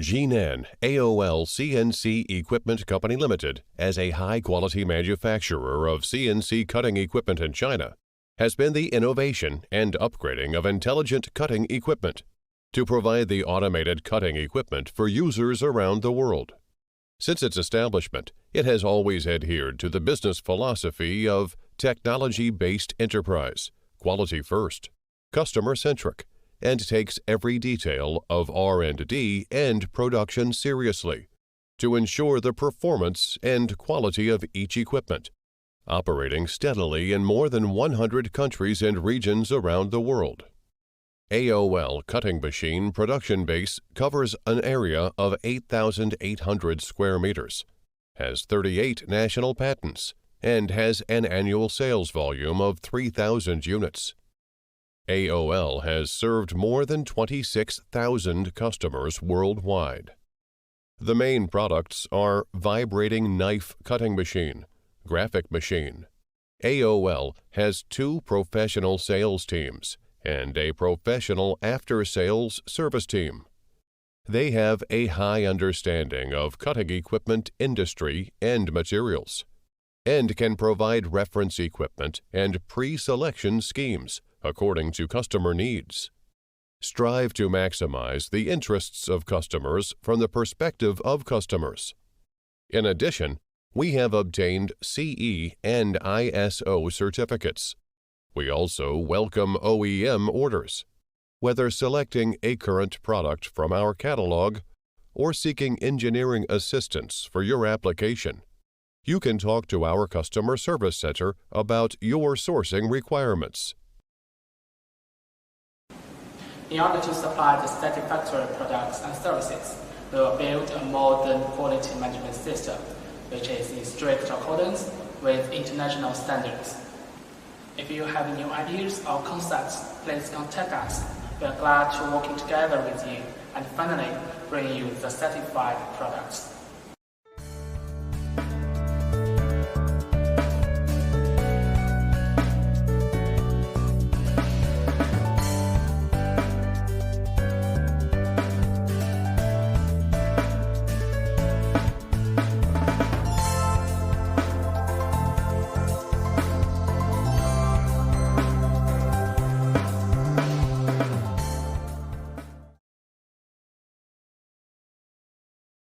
Jinan AOL CNC Equipment Company Limited, as a high-quality manufacturer of CNC cutting equipment in China, has been the innovation and upgrading of intelligent cutting equipment to provide the automated cutting equipment for users around the world. Since its establishment, it has always adhered to the business philosophy of technology-based enterprise, quality first, customer-centric, and takes every detail of R&D and production seriously to ensure the performance and quality of each equipment, operating steadily in more than 100 countries and regions around the world. AOL cutting machine production base covers an area of 8,800 square meters, has 38 national patents, and has an annual sales volume of 3,000 units. AOL has served more than 26,000 customers worldwide. The main products are vibrating knife cutting machine, graphic machine. AOL has 2 professional sales teams and a professional after-sales service team. They have a high understanding of cutting equipment industry and materials, and can provide reference equipment and pre-selection schemes according to customer needs. Strive to maximize the interests of customers from the perspective of customers. In addition, we have obtained CE and ISO certificates. We also welcome OEM orders, whether selecting a current product from our catalog or seeking engineering assistance for your application. You can talk to our customer service center about your sourcing requirements. In order to supply the satisfactory products and services, we will build a modern quality management system, which is in strict accordance with international standards. If you have new ideas or concepts, please contact us. We are glad to working together with you and finally bring you the certified products.